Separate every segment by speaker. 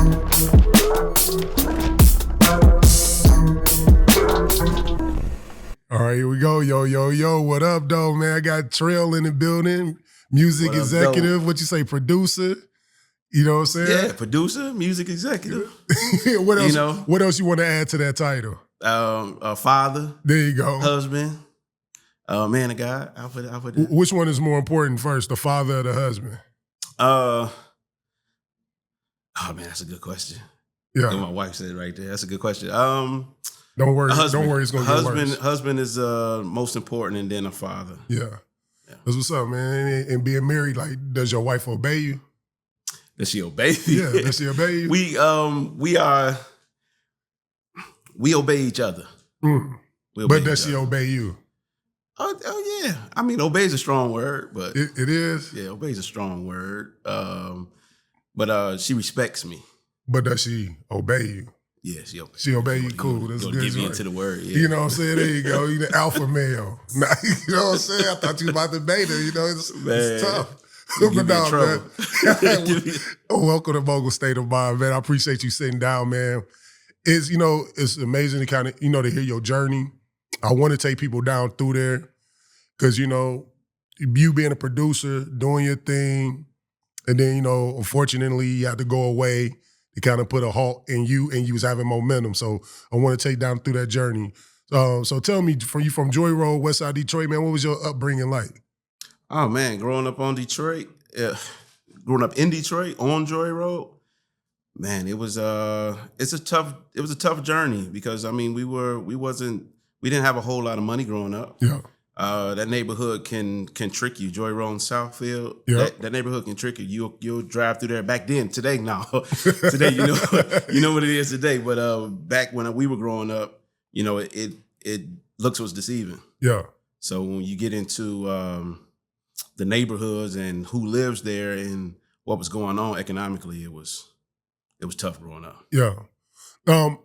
Speaker 1: All right, here we go. Yo. What up, though, man? I got Trell in the building. Music executive. What you say, producer? You know what I'm saying?
Speaker 2: Yeah, producer, music executive.
Speaker 1: What else? What else you want to add to that title?
Speaker 2: A father.
Speaker 1: There you go.
Speaker 2: Husband. Man of God. I'll put that.
Speaker 1: Which one is more important first, the father or the husband?
Speaker 2: Oh man, that's a good question.
Speaker 1: Yeah,
Speaker 2: my wife said it right there. That's a good question.
Speaker 1: Don't worry, it's gonna get worse.
Speaker 2: Husband is most important, and then a father.
Speaker 1: Yeah. That's what's up, man. And being married, like, does your wife obey you?
Speaker 2: Does she obey me?
Speaker 1: Yeah, does she obey you?
Speaker 2: We obey each other.
Speaker 1: But does she obey you?
Speaker 2: Oh yeah. I mean, obey is a strong word, but
Speaker 1: it is.
Speaker 2: Yeah, obey is a strong word. But she respects me.
Speaker 1: But does she obey you?
Speaker 2: Yeah, she obeys.
Speaker 1: She obey you. Cool. That's good.
Speaker 2: Give me into the word. Yeah.
Speaker 1: You know what I'm saying? There you go. You the alpha male. You know what I'm saying? I thought you was about the beta. You know, it's tough.
Speaker 2: But no,
Speaker 1: man. Welcome to MOGUL State of Mind, man. I appreciate you sitting down, man. It's amazing to kind of, to hear your journey. I want to take people down through there because, you being a producer, doing your thing, and then, unfortunately, you had to go away to kind of put a halt in you, and you was having momentum. So I want to take down through that journey. So tell me, from Joy Road, Westside Detroit, man, what was your upbringing like?
Speaker 2: Oh man, growing up in Detroit on Joy Road, man, it's a tough journey because I mean we didn't have a whole lot of money growing up.
Speaker 1: Yeah.
Speaker 2: That neighborhood can trick you. Joy Road in Southfield.
Speaker 1: Yeah.
Speaker 2: That neighborhood can trick you. You'll drive through there back then. Today, no. Today, you know what it is today. But back when we were growing up, it looks was deceiving.
Speaker 1: Yeah.
Speaker 2: So when you get into the neighborhoods and who lives there and what was going on economically, it was tough growing up.
Speaker 1: Yeah.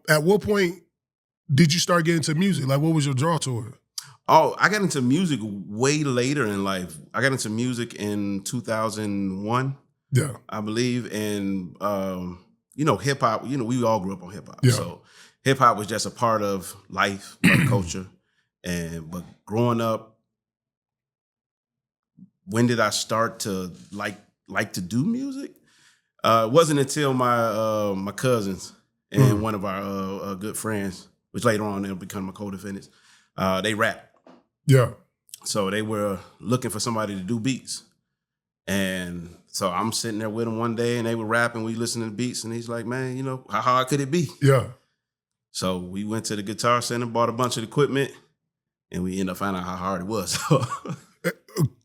Speaker 1: At what point did you start getting into music? Like, what was your draw to it?
Speaker 2: Oh, I got into music way later in life. I got into music in 2001.
Speaker 1: Yeah.
Speaker 2: I believe. And, hip hop, we all grew up on hip hop.
Speaker 1: Yeah.
Speaker 2: So hip hop was just a part of life, part of culture. But growing up, when did I start to like to do music? It wasn't until my cousins and one of our good friends, which later on they'll become my co-defendants, they rap.
Speaker 1: Yeah. So
Speaker 2: they were looking for somebody to do beats. And so I'm sitting there with them one day and they were rapping, we listening to beats, and he's like, man, how hard could it be?
Speaker 1: Yeah. So
Speaker 2: we went to the Guitar Center, bought a bunch of equipment, and we ended up finding out how hard it was.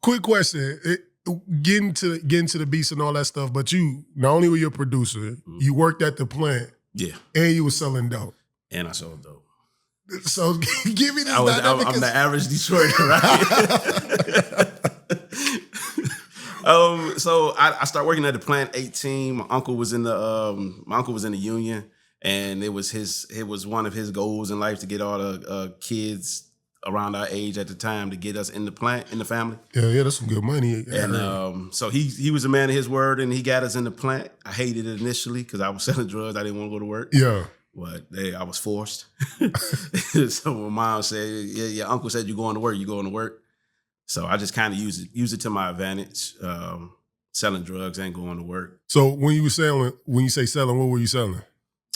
Speaker 1: Quick question. Getting to the beats and all that stuff, but you, not only were you a producer, you worked at the plant.
Speaker 2: Yeah.
Speaker 1: And you were selling dope.
Speaker 2: And I sold dope.
Speaker 1: So give me this
Speaker 2: dynamic. I'm the average Detroiter, right? So I started working at the plant 18. My uncle was in the union, and it was one of his goals in life to get all the kids around our age at the time to get us in the plant, in the family.
Speaker 1: Yeah, that's some good money.
Speaker 2: And so he was a man of his word, and he got us in the plant. I hated it initially because I was selling drugs. I didn't want to go to work.
Speaker 1: Yeah.
Speaker 2: But I was forced. So my mom said, yeah, your uncle said you're going to work. So I just kind of use it to my advantage, selling drugs and going to work.
Speaker 1: So when you say selling, what were you selling?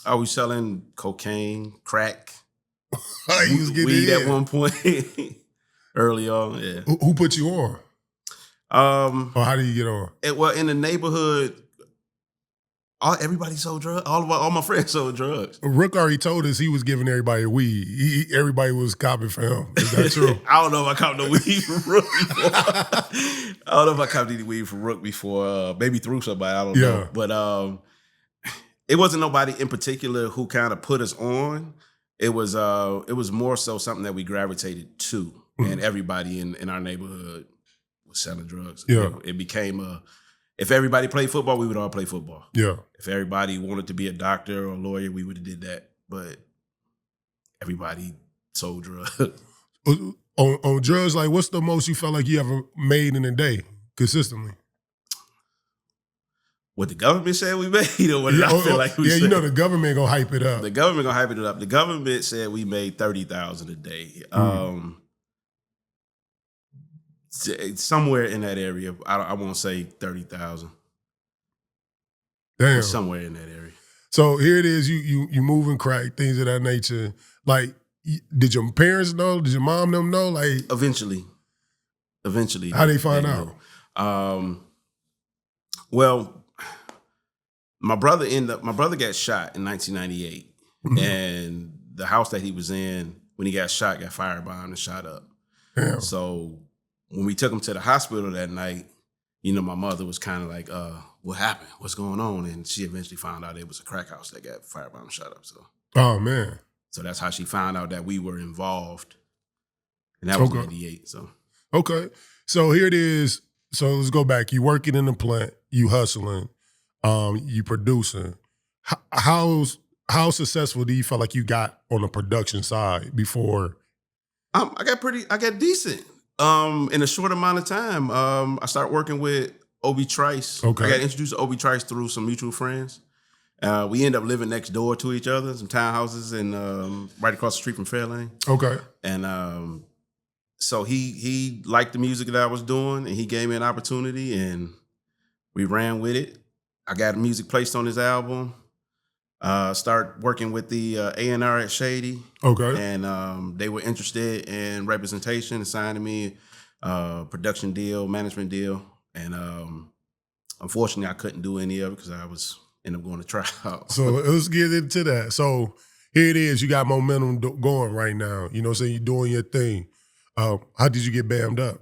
Speaker 2: I was selling cocaine, crack,
Speaker 1: weed
Speaker 2: at one point early on. Yeah.
Speaker 1: Who put you on? Or how do you get on?
Speaker 2: Well, in the neighborhood, everybody sold drugs. All my friends sold drugs.
Speaker 1: Rook already told us he was giving everybody weed. Everybody was copping for him. Is that true?
Speaker 2: I don't know if I copped no weed from Rook before. I don't know if I copped any weed from Rook before. Maybe through somebody. I don't know. But it wasn't nobody in particular who kind of put us on. It was more so something that we gravitated to, and everybody in our neighborhood was selling drugs.
Speaker 1: Yeah.
Speaker 2: It became if everybody played football, we would all play football.
Speaker 1: Yeah.
Speaker 2: If everybody wanted to be a doctor or a lawyer, we would have did that. But everybody sold drugs.
Speaker 1: On drugs, like, what's the most you felt like you ever made in a day consistently?
Speaker 2: what the government said we made, or what did I feel like we said?
Speaker 1: You know the government gonna hype it up.
Speaker 2: The government gonna hype it up. The government said we made 30,000 a day. Somewhere in that area. I won't say 30,000.
Speaker 1: Damn.
Speaker 2: Somewhere in that area.
Speaker 1: So here it is. You moving crack, things of that nature. Like, did your parents know? Did your mom them know? Like,
Speaker 2: eventually.
Speaker 1: How they find out?
Speaker 2: Well, my brother got shot in 1998, and the house that he was in when he got shot got firebombed and shot up.
Speaker 1: Damn.
Speaker 2: So when we took him to the hospital that night, you know, my mother was kind of like, what happened? What's going on? And she eventually found out it was a crack house that got firebombed and shot up. So,
Speaker 1: oh man.
Speaker 2: So that's how she found out that we were involved. And that was 98. So
Speaker 1: okay. So here it is. So let's go back. You working in the plant, you hustling, you producing. How successful do you feel like you got on the production side before?
Speaker 2: I got decent. In a short amount of time, I started working with Obi Trice.
Speaker 1: Okay.
Speaker 2: I got introduced to Obi Trice through some mutual friends. We ended up living next door to each other, some townhouses, and right across the street from Fairlane.
Speaker 1: Okay.
Speaker 2: And so he liked the music that I was doing, and he gave me an opportunity, and we ran with it. I got music placed on his album. Start working with the A&R at Shady.
Speaker 1: Okay.
Speaker 2: And they were interested in representation and signing me a production deal, management deal. And unfortunately, I couldn't do any of it because I was ended up going to trial.
Speaker 1: So let's get into that. So here it is. You got momentum going right now. You know what I'm saying? You're doing your thing. How did you get bammed up?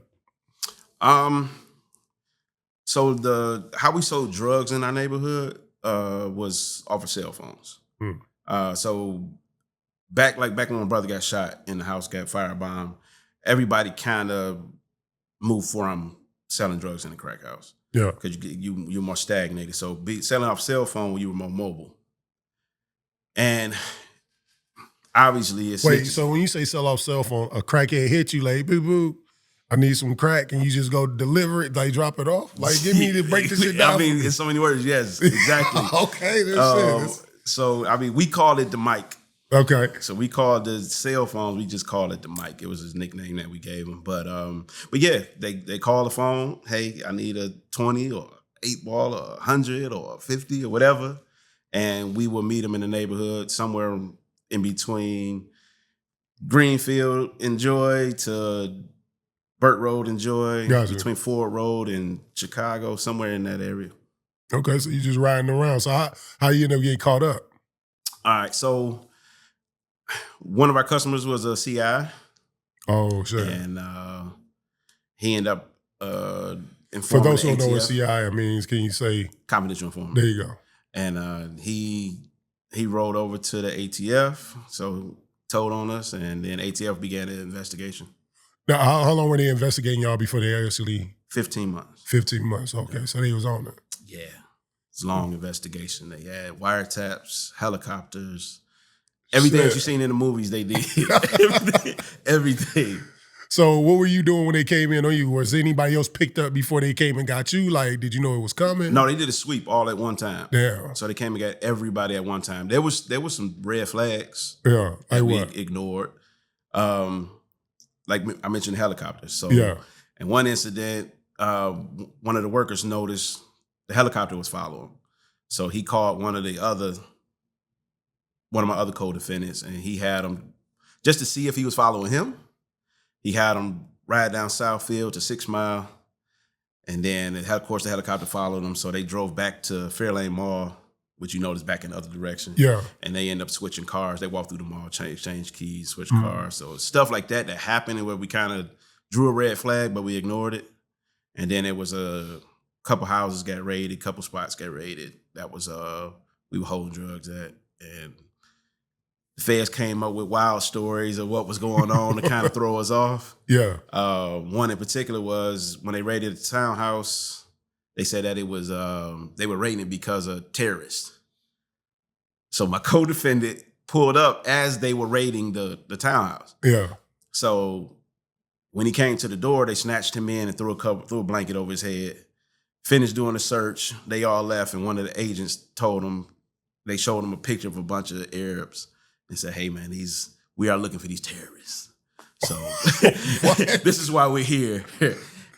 Speaker 2: So how we sold drugs in our neighborhood was off of cell phones. So back when my brother got shot and the house got firebombed, everybody kind of moved from selling drugs in the crack house.
Speaker 1: Yeah,
Speaker 2: because you're more stagnated. So selling off cell phone when you were more mobile, and obviously it's
Speaker 1: So when you say sell off cell phone, a crackhead hit you like boo boo, I need some crack, and you just go deliver it, like drop it off, like give me to break this shit down.
Speaker 2: I mean, in so many words, yes, exactly.
Speaker 1: Okay, that's it.
Speaker 2: So I mean, we called it the mic.
Speaker 1: Okay.
Speaker 2: So we called the cell phones, we just called it the mic. It was his nickname that we gave him. But yeah, they call the phone, hey, I need a 20 or 8 ball or 100 or 50 or whatever. And we will meet them in the neighborhood somewhere in between Greenfield and Joy to Burt Road and Joy,
Speaker 1: gotcha.
Speaker 2: Between Ford Road and Chicago, somewhere in that area.
Speaker 1: Okay, so you just riding around. So how you end up getting caught up?
Speaker 2: All right, so one of our customers was a CI.
Speaker 1: Oh, shit.
Speaker 2: And he ended up informing
Speaker 1: For those
Speaker 2: the
Speaker 1: who don't know what
Speaker 2: ATF.
Speaker 1: CI means, can you say?
Speaker 2: Confidential informant.
Speaker 1: There you go.
Speaker 2: And he rolled over to the ATF, so told on us, and then ATF began an investigation.
Speaker 1: Now, how long were they investigating y'all before they actually?
Speaker 2: 15 months.
Speaker 1: 15 months, okay. Yeah. So they was on it.
Speaker 2: Yeah. It's a long investigation. They had wiretaps, helicopters, everything that you've seen in the movies they did. Everything.
Speaker 1: So what were you doing when they came in on you? Was anybody else picked up before they came and got you? Like, did you know it was coming?
Speaker 2: No, they did a sweep all at one time.
Speaker 1: Yeah.
Speaker 2: So they came and got everybody at one time. There was some red flags.
Speaker 1: Yeah.
Speaker 2: That we ignored. Like I mentioned helicopters. So
Speaker 1: yeah.
Speaker 2: In one incident, one of the workers noticed the helicopter was following. So he called one of my other co-defendants, and he had him, just to see if he was following him, he had him ride down Southfield to 6 Mile. And then, of course, the helicopter followed him. So they drove back to Fairlane Mall, which you notice back in the other direction.
Speaker 1: Yeah.
Speaker 2: And they end up switching cars. They walked through the mall, change keys, switch cars. So stuff like that happened, and where we kind of drew a red flag, but we ignored it. And then it was a couple houses got raided, a couple spots got raided. That was we were holding drugs at. And the feds came up with wild stories of what was going on to kind of throw us off.
Speaker 1: Yeah.
Speaker 2: One in particular was when they raided the townhouse, they said that it was they were raiding it because of terrorists. So my co-defendant pulled up as they were raiding the townhouse.
Speaker 1: Yeah.
Speaker 2: So when he came to the door, they snatched him in and threw a blanket over his head. Finished doing the search. They all left, and one of the agents told them, they showed them a picture of a bunch of Arabs and said, "Hey man, we are looking for these terrorists. So this is why we're here."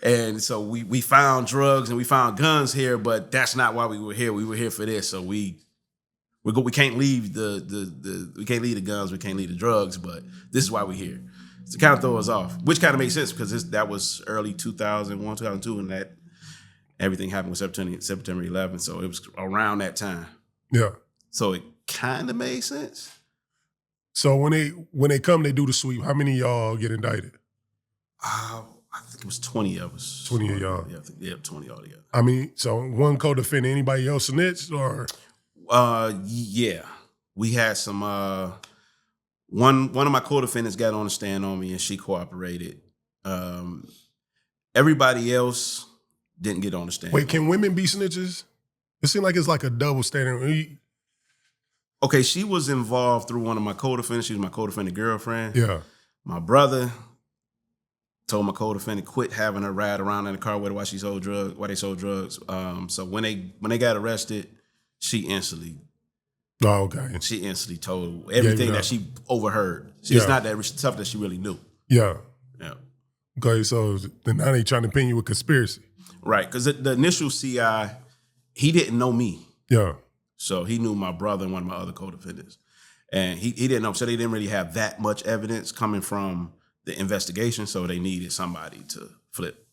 Speaker 2: And so we found drugs and we found guns here, but that's not why we were here. We were here for this. So we can't leave we can't leave the guns, we can't leave the drugs, but this is why we're here. So kind of throw us off, which kind of makes sense because that was early 2001, 2002, and that everything happened with September 11th. So it was around that time.
Speaker 1: Yeah.
Speaker 2: So it kind of made sense.
Speaker 1: So when they come, they do the sweep. How many of y'all get indicted?
Speaker 2: I think it was 20 of us.
Speaker 1: 20 of y'all.
Speaker 2: Yeah, 20 altogether.
Speaker 1: I mean, so one co-defendant, anybody else snitched or?
Speaker 2: Yeah. We had some, one of my co-defendants got on the stand on me and she cooperated. Everybody else didn't get on the stand.
Speaker 1: Wait, can women be snitches? It seems like it's like a double standard.
Speaker 2: Okay, she was involved through one of my co-defendants. She was my co-defendant girlfriend.
Speaker 1: Yeah.
Speaker 2: My brother told my co-defendant quit having her ride around in the car with her while they sold drugs. So when they got arrested, she instantly told everything that she overheard. It's not that stuff that she really knew.
Speaker 1: Yeah.
Speaker 2: Yeah.
Speaker 1: Okay, so now they trying to pin you with conspiracy.
Speaker 2: Right, because the initial CI, he didn't know me.
Speaker 1: Yeah.
Speaker 2: So he knew my brother and one of my other co-defendants. And he didn't know, so they didn't really have that much evidence coming from the investigation, so they needed somebody to flip.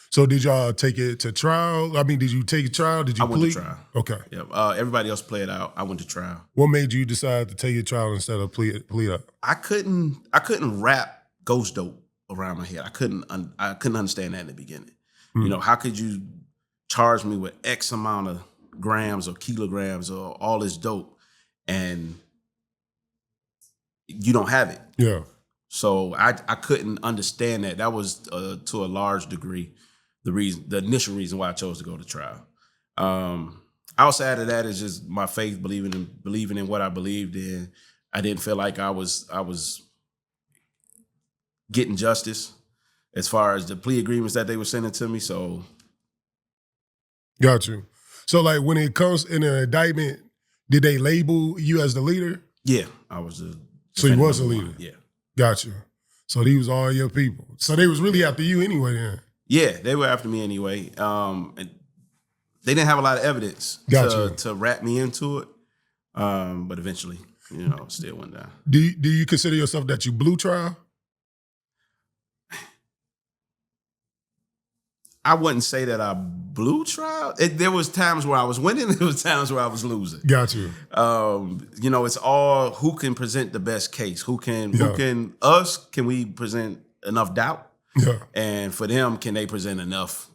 Speaker 1: So did y'all take it to trial? I mean, did you take a trial? Did you
Speaker 2: I
Speaker 1: plead?
Speaker 2: went to trial.
Speaker 1: Okay.
Speaker 2: Yeah. Everybody else played out. I went to trial.
Speaker 1: What made you decide to take a trial instead of plead out?
Speaker 2: I couldn't wrap ghost dope around my head. I couldn't understand that in the beginning. Mm. You know, how could you charge me with X amount of grams or kilograms or all this dope and you don't have it?
Speaker 1: Yeah. So
Speaker 2: I couldn't understand that. That was to a large degree the initial reason why I chose to go to trial. Outside of that is just my faith, believing in what I believed in. I didn't feel like I was getting justice as far as the plea agreements that they were sending to me. So,
Speaker 1: got you. So, like when it comes in an indictment, did they label you as the leader?
Speaker 2: Yeah, I was the.
Speaker 1: So you was a leader.
Speaker 2: Yeah.
Speaker 1: Got you. So these was all your people. So they was really after you anyway then.
Speaker 2: Yeah, they were after me anyway. And they didn't have a lot of evidence to wrap me into it. But eventually, it still went down.
Speaker 1: Do you consider yourself that you blew trial?
Speaker 2: I wouldn't say that I blew trial. There was times where I was winning. There was times where I was losing.
Speaker 1: Got you.
Speaker 2: It's all who can present the best case. Can we present enough doubt?
Speaker 1: Yeah.
Speaker 2: And for them, can they present enough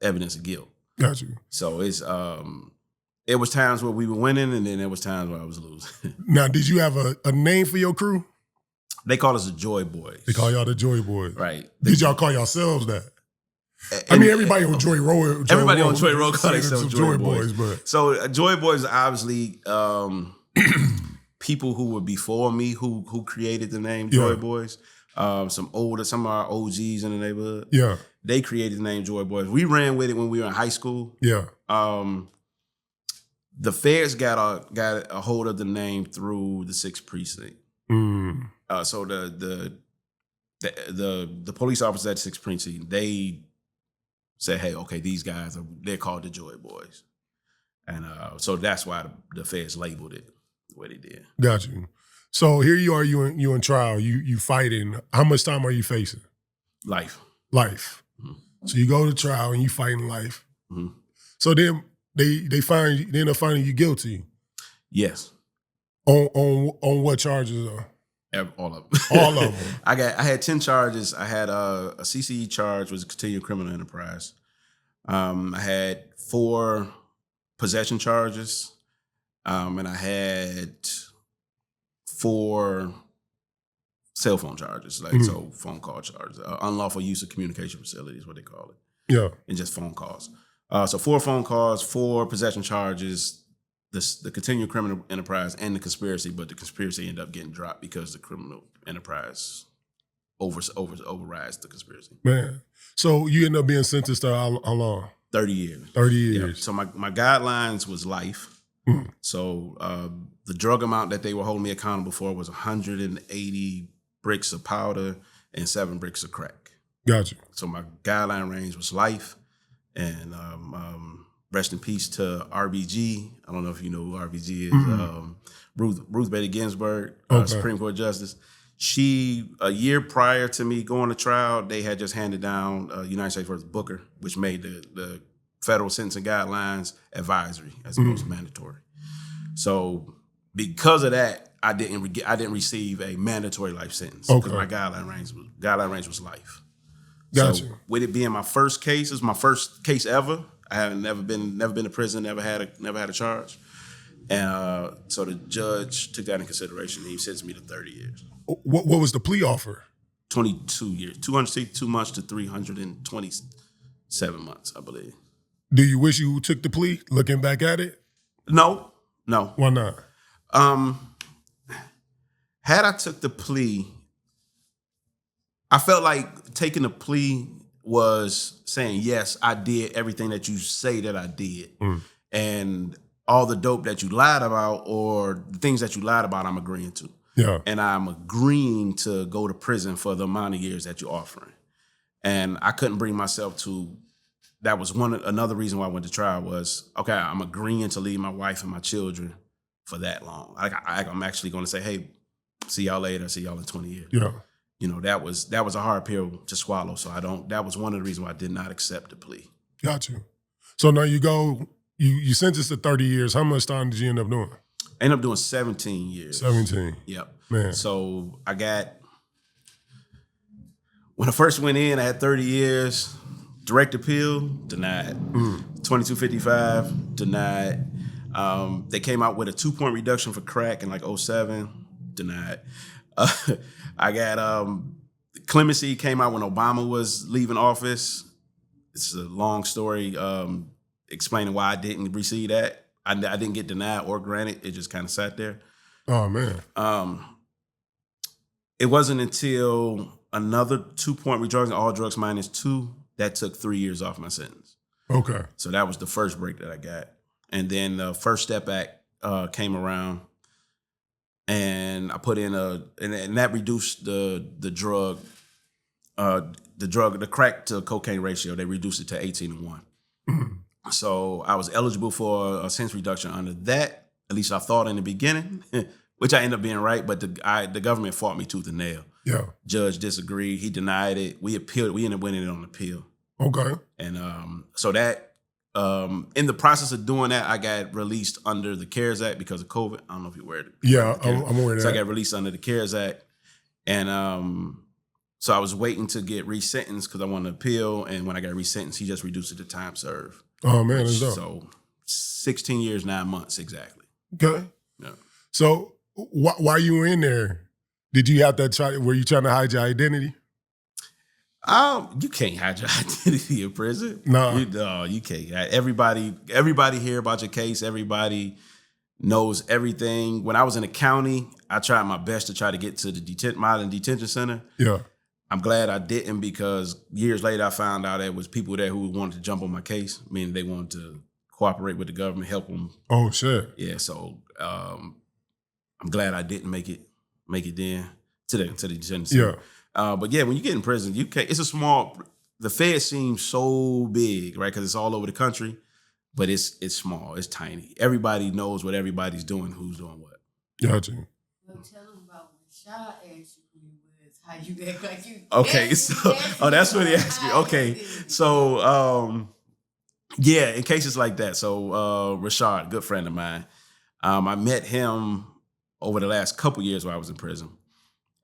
Speaker 2: evidence of guilt?
Speaker 1: Got you.
Speaker 2: So it was times where we were winning, and then there was times where I was losing.
Speaker 1: Now, did you have a name for your crew?
Speaker 2: They call us the Joy Boys.
Speaker 1: They call y'all the Joy Boys.
Speaker 2: Right.
Speaker 1: Did y'all call yourselves that? I mean, everybody on Joy Road.
Speaker 2: Everybody on Joy Road call themselves
Speaker 1: Joy Boys. But.
Speaker 2: So Joy Boys are obviously people who were before me who created the name Joy Boys. Some of our OGs in the neighborhood.
Speaker 1: Yeah.
Speaker 2: They created the name Joy Boys. We ran with it when we were in high school.
Speaker 1: Yeah.
Speaker 2: The feds got a hold of the name through the 6th precinct.
Speaker 1: Mm.
Speaker 2: So the police officers at the 6th precinct, they said, hey, okay, these guys they're called the Joy Boys. And so that's why the feds labeled it the way they did.
Speaker 1: Got you. So here you are, you in trial, you fighting. How much time are you facing?
Speaker 2: Life.
Speaker 1: Mm-hmm. So you go to trial and you fighting life.
Speaker 2: Mm-hmm.
Speaker 1: So then they end up finding you guilty.
Speaker 2: Yes.
Speaker 1: On what charges are?
Speaker 2: All of them.
Speaker 1: All of them.
Speaker 2: I had 10 charges. I had a CCE charge, was a continued criminal enterprise. I had 4 possession charges, and I had 4 cell phone charges, so phone call charges, unlawful use of communication facilities, what they call it.
Speaker 1: Yeah,
Speaker 2: and just phone calls. So 4 phone calls, 4 possession charges. The continued criminal enterprise and the conspiracy, but the conspiracy ended up getting dropped because the criminal enterprise overrides the conspiracy.
Speaker 1: Man. So you end up being sentenced to how long?
Speaker 2: 30 years.
Speaker 1: 30 years.
Speaker 2: Yep. So my guidelines was life. So the drug amount that they were holding me accountable for was 180 bricks of powder and 7 bricks of crack.
Speaker 1: Gotcha. So
Speaker 2: my guideline range was life. And rest in peace to RBG. I don't know if you know who RBG is. Ruth Bader Ginsburg, Supreme Court Justice. She, a year prior to me going to trial, they had just handed down United States versus Booker, which made the federal sentencing guidelines advisory as opposed to mandatory. So because of that, I didn't receive a mandatory life sentence because my guideline range was life.
Speaker 1: Gotcha.
Speaker 2: So with it being my first case, it's my first case ever. I haven't never been to prison, never had a charge. And so the judge took that in consideration. He sentenced me to 30 years.
Speaker 1: What was the plea offer?
Speaker 2: 22 years, 262 months to 327 months, I believe.
Speaker 1: Do you wish you took the plea, looking back at it?
Speaker 2: No.
Speaker 1: Why not?
Speaker 2: Had I took the plea, I felt like taking the plea was saying, yes, I did everything that you say that I did. And all the dope that you lied about or the things that you lied about, I'm agreeing to.
Speaker 1: Yeah.
Speaker 2: And I'm agreeing to go to prison for the amount of years that you're offering. And I couldn't bring myself to, that was another reason why I went to trial was, okay, I'm agreeing to leave my wife and my children for that long. I'm actually going to say, hey, see y'all later, see y'all in 20 years.
Speaker 1: Yeah.
Speaker 2: You know, that was a hard pill to swallow. So that was one of the reasons why I did not accept the plea.
Speaker 1: Got you. So now you go, you sentenced to 30 years. How much time did you end up doing?
Speaker 2: I ended up doing 17 years.
Speaker 1: 17.
Speaker 2: Yep.
Speaker 1: Man.
Speaker 2: So when I first went in, I had 30 years. Direct appeal, denied. 2255, denied. They came out with a 2-point reduction for crack in like 2007, denied. I got clemency came out when Obama was leaving office. It's a long story explaining why I didn't receive that. I didn't get denied or granted. It just kind of sat there.
Speaker 1: Oh, man.
Speaker 2: It wasn't until another 2-point reduction, all drugs -2, that took 3 years off my sentence. Okay. So that was the first break that I got. And then the First Step Act came around. And I put in and that reduced the crack to cocaine ratio. They reduced it to 18-1. So I was eligible for a sentence reduction under that. At least I thought in the beginning, which I ended up being right. But the government fought me tooth and nail. Yeah. Judge disagreed. He denied it. We appealed. We ended up winning it on appeal. Okay. And so that in the process of doing that, I got released under the CARES Act because of COVID. I don't know if you're aware of it.
Speaker 1: Yeah, I'm aware of that.
Speaker 2: So I got released under the CARES Act. And so I was waiting to get resentenced because I wanted to appeal. And when I got resentenced, he just reduced it to time served.
Speaker 1: Oh, man. That's dope.
Speaker 2: So 16 years, 9 months, exactly.
Speaker 1: Okay. Yeah. So while you were in there, did you have to were you trying to hide your identity?
Speaker 2: You can't hide your identity in prison.
Speaker 1: No.
Speaker 2: You can't. Everybody hear about your case. Everybody knows everything. When I was in the county, I tried my best to try to get to the modern detention center. Yeah. I'm glad I didn't because years later I found out there was people there who wanted to jump on my case, meaning they wanted to cooperate with the government, help them. Oh, shit. Yeah, so I'm glad I didn't make it then to the detention center. Yeah. But yeah, when you get in prison, you can't. It's the Fed seems so big, right? Because it's all over the country, but it's small, it's tiny. Everybody knows what everybody's doing, who's doing what. Gotcha.
Speaker 3: Well, tell them about when Shaw asked you who you was, how you act like you.
Speaker 2: Okay, that's what he asked me. Okay, so yeah, in cases like that. So Rashad, good friend of mine, I met him over the last couple years while I was in prison.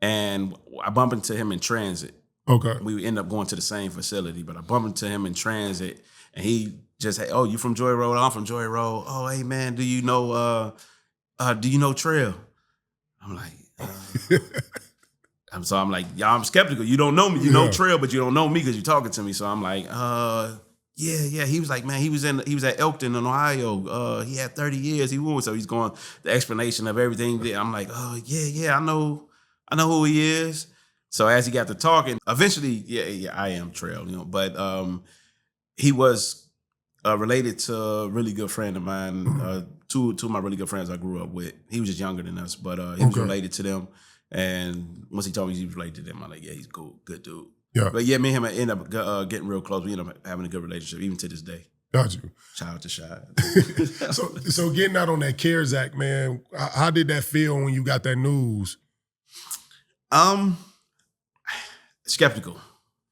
Speaker 2: And I bumped into him in transit. Okay. We ended up going to the same facility, but I bumped into him in transit and he just said, oh, you from Joy Road? I'm from Joy Road. Oh, hey man, do you know Trell? I'm like, so I'm like, y'all, I'm skeptical. You don't know me. You know Trell, but you don't know me because you're talking to me. So I'm like, yeah. He was like, man, he was at Elkton in Ohio. He had 30 years. He won. So he's going the explanation of everything there. I'm like, oh yeah, I know who he is. So as he got to talking, eventually, yeah, I am Trell, but he was related to a really good friend of mine. Two of my really good friends I grew up with. He was just younger than us, but he was related to them. And once he told me he was related to them, I'm like, yeah, he's cool, good dude.
Speaker 1: Yeah.
Speaker 2: But yeah, me and him ended up getting real close. We ended up having a good relationship, even to this day.
Speaker 1: Got you.
Speaker 2: Shout out to Shy.
Speaker 1: So getting out on that CARES Act, man, how did that feel when you got that news?
Speaker 2: Skeptical.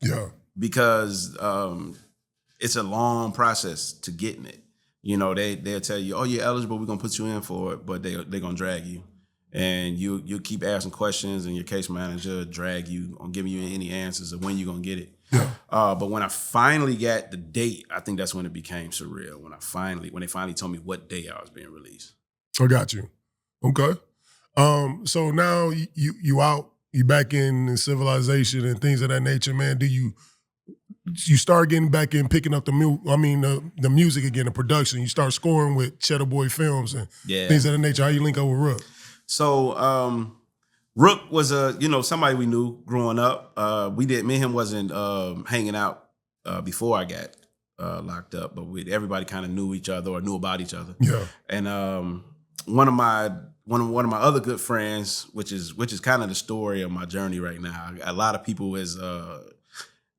Speaker 1: Yeah.
Speaker 2: Because it's a long process to getting it. You know, they'll tell you, oh, you're eligible, we're gonna put you in for it, but they're gonna drag you. And you keep asking questions, and your case manager drag you on giving you any answers of when you're gonna get it.
Speaker 1: Yeah.
Speaker 2: But when I finally got the date, I think that's when it became surreal. When they finally told me what day I was being released.
Speaker 1: I got you. Okay. So now you out, you back in civilization and things of that nature, man. Do you start getting back in, picking up the music again, the production? You start scoring with Cheddar Boy Films and things of that nature. How you link up with Rook?
Speaker 2: So Rook was somebody we knew growing up. Me and him wasn't hanging out before I got locked up, but everybody kind of knew each other or knew about each other.
Speaker 1: Yeah.
Speaker 2: And one of my other good friends, which is kind of the story of my journey right now. A lot of people has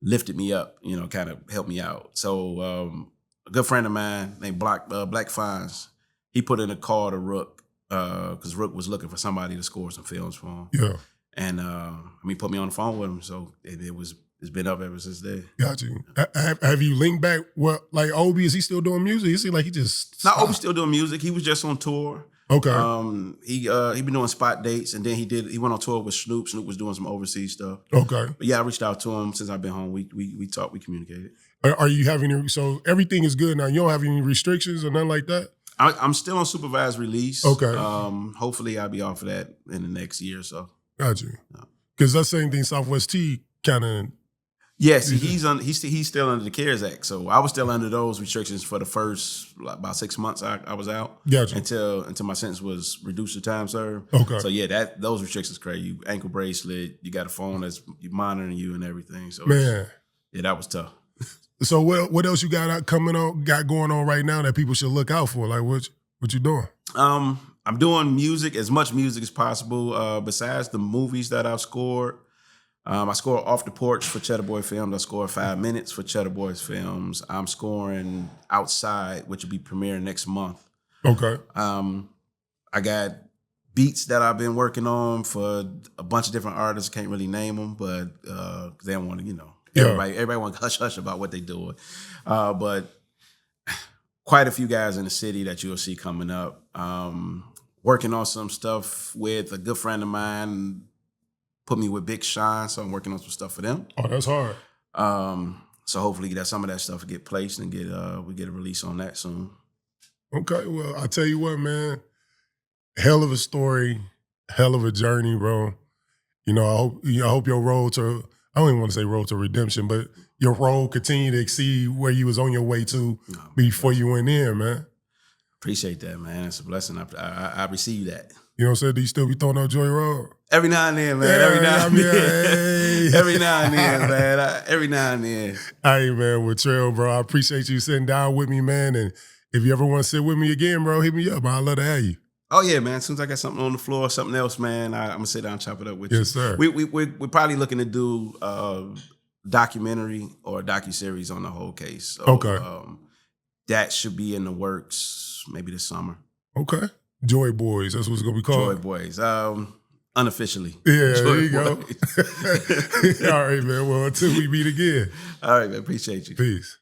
Speaker 2: lifted me up, kind of helped me out. So a good friend of mine named Black Fines, he put in a call to Rook. Because Rook was looking for somebody to score some films for him.
Speaker 1: Yeah.
Speaker 2: And put me on the phone with him. So it's been up ever since then.
Speaker 1: Got you. Have you linked back? Well, like Obi, is he still doing music? He seems like he just
Speaker 2: Not Obi's still doing music. He was just on tour.
Speaker 1: Okay.
Speaker 2: He been doing spot dates, and then he went on tour with Snoop. Snoop was doing some overseas stuff.
Speaker 1: Okay.
Speaker 2: But yeah, I reached out to him since I've been home. We talked, we communicated.
Speaker 1: Are you having so everything is good now? You don't have any restrictions or nothing like that?
Speaker 2: I'm still on supervised release.
Speaker 1: Okay.
Speaker 2: Hopefully I'll be off of that in the next year or so.
Speaker 1: Got you. Because that same thing Southwest T kind of.
Speaker 2: Yes, he's still under the CARES Act. So I was still under those restrictions for the first about 6 months I was out.
Speaker 1: Gotcha.
Speaker 2: Until my sentence was reduced to time served.
Speaker 1: Okay.
Speaker 2: So yeah, those restrictions crazy. You ankle bracelet, you got a phone that's monitoring you and everything. So
Speaker 1: man,
Speaker 2: yeah, that was tough.
Speaker 1: So what else you got going on right now that people should look out for? Like what you doing?
Speaker 2: I'm doing music, as much music as possible. Besides the movies that I've scored, I score Off the Porch for Cheddar Boy Films. I score 5 Minutes for Cheddar Boys Films. I'm scoring Outside, which will be premiering next month. Okay. I got beats that I've been working on for a bunch of different artists. Can't really name them, but they don't want to, everybody want to hush about what they doing. But quite a few guys in the city that you'll see coming up. Working on some stuff with a good friend of mine, put me with Big Sean, so I'm working on some stuff for them.
Speaker 1: Oh, that's hard.
Speaker 2: So hopefully some of that stuff will get placed and we get a release on that soon.
Speaker 1: Okay, well, I tell you what, man, hell of a story, hell of a journey, bro. I hope your road to, I don't even want to say road to redemption, but your road continue to exceed where you was on your way to before you went in, man.
Speaker 2: Appreciate that, man. It's a blessing. I receive that.
Speaker 1: You know what I'm saying? Do you still be throwing out Joy Road?
Speaker 2: Every now and then, man.
Speaker 1: Yeah,
Speaker 2: every now and then.
Speaker 1: Hey.
Speaker 2: Every now and then, man. Every now and then.
Speaker 1: Hey, man, with Trell, bro, I appreciate you sitting down with me, man. And if you ever want to sit with me again, bro, hit me up. I'd love to have you.
Speaker 2: Oh, yeah, man. As soon as I got something on the floor, something else, man, I'm going to sit down and chop it up with you.
Speaker 1: Yes, sir.
Speaker 2: We're probably looking to do documentary or a docuseries on the whole case. So,
Speaker 1: okay.
Speaker 2: That should be in the works maybe this summer.
Speaker 1: Okay. Joy Boys, that's what it's going to be called.
Speaker 2: Joy Boys. Unofficially.
Speaker 1: Yeah,
Speaker 2: Joy
Speaker 1: there you
Speaker 2: Boys.
Speaker 1: go. All right, man. Well, until we meet again.
Speaker 2: All right, man. Appreciate you.
Speaker 1: Peace.